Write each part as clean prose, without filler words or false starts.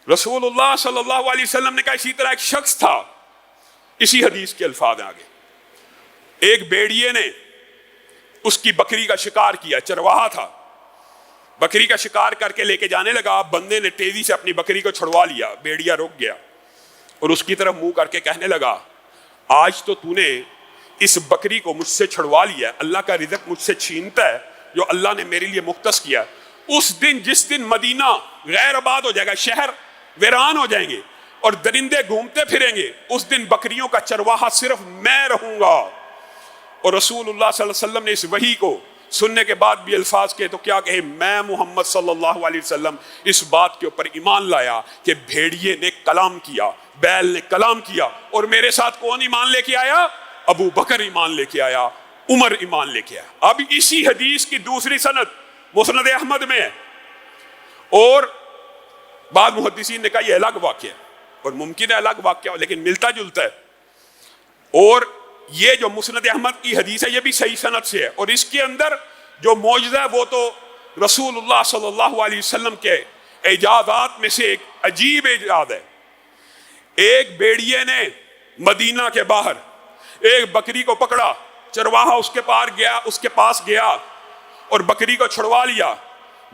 رسول اللہ صلی اللہ علیہ وسلم نے کہا اسی طرح ایک شخص تھا، اسی حدیث کے الفاظ آگے، ایک بھیڑیے نے اس کی بکری کا شکار کیا، چرواہا تھا، بکری کا شکار کر کے لے کے جانے لگا، بندے نے تیزی سے اپنی بکری کو چھڑوا لیا، بھیڑیا رک گیا اور اس کی طرف منہ کر کے کہنے لگا آج تو تو نے اس بکری کو مجھ سے چھڑوا لیا، اللہ کا رزق مجھ سے چھینتا ہے جو اللہ نے میرے لیے مختص کیا۔ اس دن جس دن مدینہ غیر آباد ہو جائے گا، شہر ویران ہو جائیں گے اور درندے گھومتے پھریں گے، اس دن بکریوں کا چرواہا صرف میں رہوں گا۔ اور رسول اللہ صلی اللہ علیہ وسلم نے اس وحی کو سننے کے بعد بھی الفاظ کہے تو کیا کہے، میں محمد صلی اللہ علیہ وسلم اس بات کے اوپر ایمان لایا کہ بھیڑیے نے کلام کیا، بیل نے کلام کیا، اور میرے ساتھ کون ایمان لے کے آیا؟ ابو بکر ایمان لے کے آیا، عمر ایمان لے کے آیا۔ اب اسی حدیث کی دوسری سند مسند احمد میں ہے، اور بعض محدثین نے کہا یہ الگ واقعہ ہے، اور ممکن ہے الگ واقعہ ہو لیکن ملتا جلتا ہے، اور یہ جو مسند احمد کی حدیث ہے یہ بھی صحیح سند سے ہے، اور اس کے اندر جو معجزہ ہے وہ تو رسول اللہ صلی اللہ علیہ وسلم کے اعجازات میں سے ایک عجیب اعجاز ہے۔ ایک بھیڑیے نے مدینہ کے باہر ایک بکری کو پکڑا، چرواہا اس کے پاس گیا اور بکری کو چھڑوا لیا،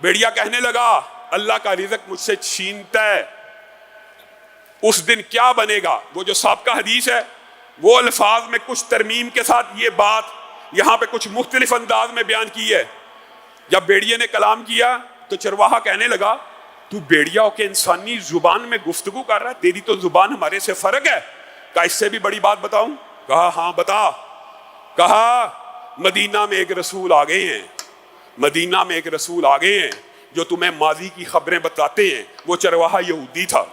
بھیڑیا کہنے لگا اللہ کا رزق مجھ سے چھینتا ہے۔ اس دن کیا بنے گا؟ وہ جو سابقہ حدیث ہے وہ الفاظ میں کچھ ترمیم کے ساتھ یہ بات یہاں پہ کچھ مختلف انداز میں بیان کی ہے۔ جب بھیڑیے نے کلام کیا تو چرواہا کہنے لگا تو بھیڑیا ہو کے انسانی زبان میں گفتگو کر رہا ہے، تیری تو زبان ہمارے سے فرق ہے۔ کہا اس سے بھی بڑی بات بتاؤں؟ کہا ہاں بتا۔ کہا مدینہ میں ایک رسول آ گئے ہیں، مدینہ میں ایک رسول آ گئے ہیں جو تمہیں ماضی کی خبریں بتاتے ہیں۔ وہ چرواہا یہودی تھا،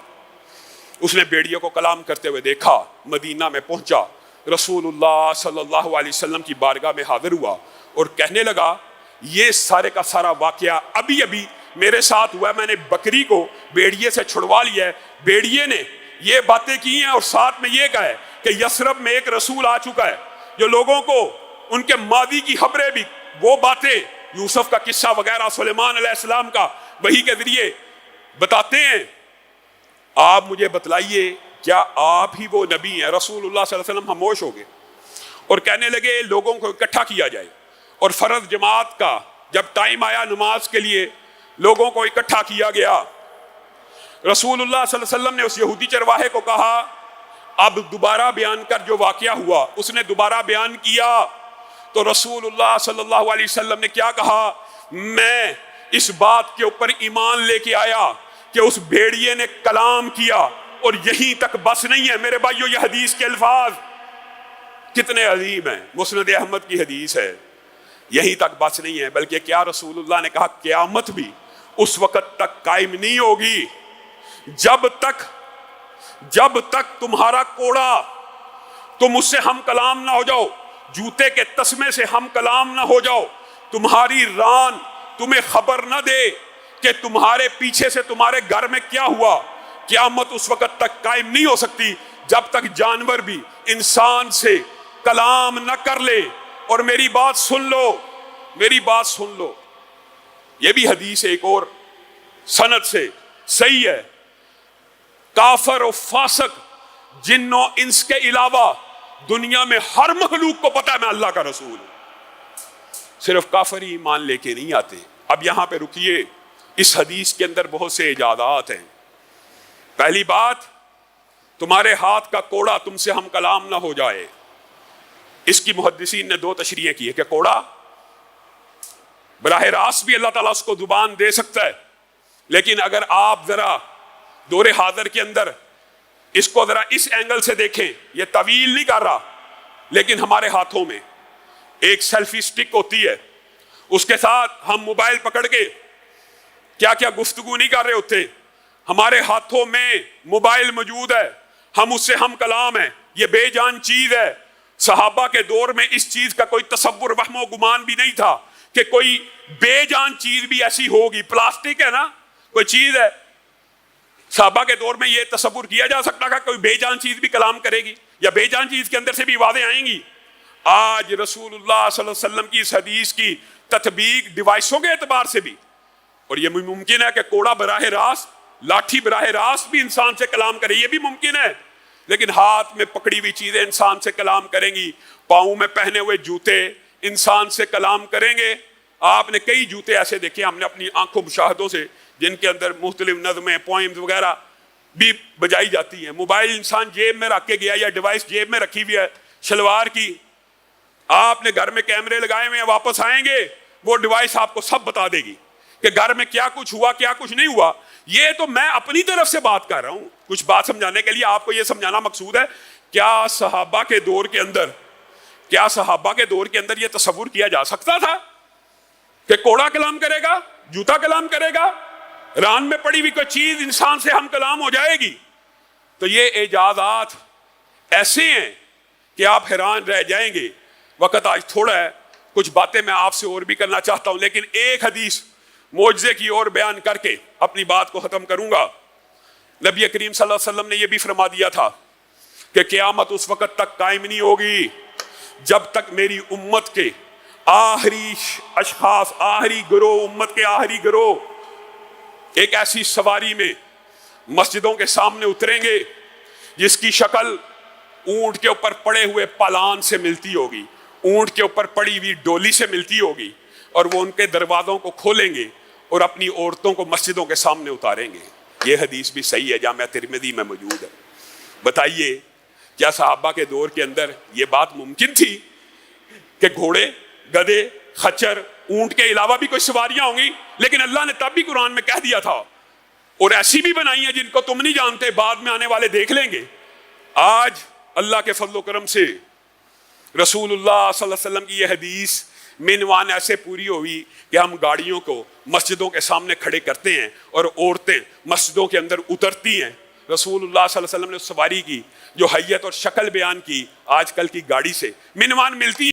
اس نے بھیڑیے کو کلام کرتے ہوئے دیکھا، مدینہ میں پہنچا، رسول اللہ صلی اللہ علیہ وسلم کی بارگاہ میں حاضر ہوا اور کہنے لگا یہ سارے کا سارا واقعہ ابھی ابھی میرے ساتھ ہوا ہے، میں نے بکری کو بھیڑیے سے چھڑوا لیا ہے، بھیڑیے نے یہ باتیں کی ہیں اور ساتھ میں یہ کہا ہے کہ یثرب میں ایک رسول آ چکا ہے جو لوگوں کو ان کے ماضی کی خبریں بھی، وہ باتیں یوسف کا قصہ وغیرہ، سلیمان علیہ السلام کا وحی کے ذریعے بتاتے ہیں۔ آپ مجھے بتلائیے کیا آپ ہی وہ نبی ہیں؟ رسول اللہ صلی اللہ علیہ وسلم خاموش ہو گئے اور کہنے لگے لوگوں کو اکٹھا کیا جائے، اور فرض جماعت کا جب ٹائم آیا نماز کے لیے لوگوں کو اکٹھا کیا گیا۔ رسول اللہ صلی اللہ علیہ وسلم نے اس یہودی چرواہے کو کہا اب دوبارہ بیان کر جو واقعہ ہوا۔ اس نے دوبارہ بیان کیا تو رسول اللہ صلی اللہ علیہ وسلم نے کیا کہا، میں اس بات کے اوپر ایمان لے کے آیا کہ اس بھیڑیے نے کلام کیا، اور یہیں تک بس نہیں ہے میرے بھائیو، یہ حدیث کے الفاظ کتنے عظیم ہیں، مسند احمد کی حدیث ہے، یہیں تک بس نہیں ہے بلکہ کیا رسول اللہ نے کہا قیامت بھی اس وقت تک قائم نہیں ہوگی جب تک تمہارا کوڑا تم اس سے ہم کلام نہ ہو جاؤ، جوتے کے تسمے سے ہم کلام نہ ہو جاؤ، تمہاری ران تمہیں خبر نہ دے کہ تمہارے پیچھے سے تمہارے گھر میں کیا ہوا۔ قیامت اس وقت تک قائم نہیں ہو سکتی جب تک جانور بھی انسان سے کلام نہ کر لے۔ اور میری بات سن لو، یہ بھی حدیث ایک اور سند سے صحیح ہے، کافر و فاسق جن و انس کے علاوہ دنیا میں ہر مخلوق کو پتا ہے میں اللہ کا رسول ہوں، صرف کافر ہی ایمان لے کے نہیں آتے۔ اب یہاں پہ رکیے، اس حدیث کے اندر بہت سے اجازات ہیں۔ پہلی بات، تمہارے ہاتھ کا کوڑا تم سے ہم کلام نہ ہو جائے۔ اس کی محدثین نے دو تشریح کی ہے کہ کوڑا براہ راست بھی اللہ تعالیٰ اس کو زبان دے سکتا ہے، لیکن اگر آپ ذرا دور حاضر کے اندر اس کو ذرا اس اینگل سے دیکھیں، یہ طویل نہیں کر رہا، لیکن ہمارے ہاتھوں میں ایک سیلفی سٹک ہوتی ہے، اس کے ساتھ ہم موبائل پکڑ کے کیا کیا گفتگو نہیں کر رہے ہوتے، ہمارے ہاتھوں میں موبائل موجود ہے، ہم اس سے ہم کلام ہیں، یہ بے جان چیز ہے۔ صحابہ کے دور میں اس چیز کا کوئی تصور وہم و گمان بھی نہیں تھا کہ کوئی بے جان چیز بھی ایسی ہوگی۔ پلاسٹک ہے نا، کوئی چیز ہے، صحابہ کے دور میں یہ تصور کیا جا سکتا تھا کوئی بے جان چیز بھی کلام کرے گی یا بے جان چیز کے اندر سے بھی آوازیں آئیں گی۔ آج رسول اللہ صلی اللہ علیہ وسلم کی اس حدیث کی تطبیق ڈیوائسوں کے اعتبار سے بھی، اور یہ ممکن ہے کہ کوڑا براہ راست لاٹھی براہ راست بھی انسان سے کلام کرے، یہ بھی ممکن ہے، لیکن ہاتھ میں پکڑی ہوئی چیزیں انسان سے کلام کریں گی، پاؤں میں پہنے ہوئے جوتے انسان سے کلام کریں گے۔ آپ نے کئی جوتے ایسے دیکھے ہم نے اپنی آنکھوں مشاہدوں سے، جن کے اندر مختلف نظمیں، پوئمز وغیرہ بھی بجائی جاتی ہیں۔ موبائل انسان جیب میں رکھ کے گیا یا ڈیوائس جیب میں رکھی ہوئی ہے شلوار کی، آپ نے گھر میں کیمرے لگائے ہوئے ہیں، واپس آئیں گے وہ ڈیوائس آپ کو سب بتا دے گی کہ گھر میں کیا کچھ ہوا کیا کچھ نہیں ہوا۔ یہ تو میں اپنی طرف سے بات کر رہا ہوں، کچھ بات سمجھانے کے لیے آپ کو یہ سمجھانا مقصود ہے۔ کیا صحابہ کے دور کے اندر یہ تصور کیا جا سکتا تھا کہ کوڑا کلام کرے گا، جوتا کلام کرے گا، ران میں پڑی ہوئی کوئی چیز انسان سے ہم کلام ہو جائے گی؟ تو یہ اعجازات ایسے ہیں کہ آپ حیران رہ جائیں گے۔ وقت آج تھوڑا ہے، کچھ باتیں میں آپ سے اور بھی کرنا چاہتا ہوں، لیکن ایک حدیث معجزے کی اور بیان کر کے اپنی بات کو ختم کروں گا۔ نبی کریم صلی اللہ علیہ وسلم نے یہ بھی فرما دیا تھا کہ قیامت اس وقت تک قائم نہیں ہوگی جب تک میری امت کے آخری اشخاص، آخری گروہ، امت کے آخری گروہ ایک ایسی سواری میں مسجدوں کے سامنے اتریں گے جس کی شکل اونٹ کے اوپر پڑے ہوئے پالان سے ملتی ہوگی، اونٹ کے اوپر پڑی ہوئی ڈولی سے ملتی ہوگی، اور وہ ان کے دروازوں کو کھولیں گے اور اپنی عورتوں کو مسجدوں کے سامنے اتاریں گے۔ یہ حدیث بھی صحیح ہے، جامعہ ترمذی میں موجود ہے۔ بتائیے کیا صحابہ کے دور کے اندر یہ بات ممکن تھی کہ گھوڑے، گدھے، خچر، اونٹ کے علاوہ بھی کوئی سواریاں ہوں گی؟ لیکن اللہ نے تب بھی قرآن میں کہہ دیا تھا، اور ایسی بھی بنائی ہیں جن کو تم نہیں جانتے، بعد میں آنے والے دیکھ لیں گے۔ آج اللہ کے فضل و کرم سے رسول اللہ صلی اللہ علیہ وسلم کی یہ حدیث مینوان ایسے پوری ہوئی کہ ہم گاڑیوں کو مسجدوں کے سامنے کھڑے کرتے ہیں اور عورتیں مسجدوں کے اندر اترتی ہیں۔ رسول اللہ صلی اللہ علیہ وسلم نے سواری کی جو حیت اور شکل بیان کی آج کل کی گاڑی سے مینوان ملتی ہے۔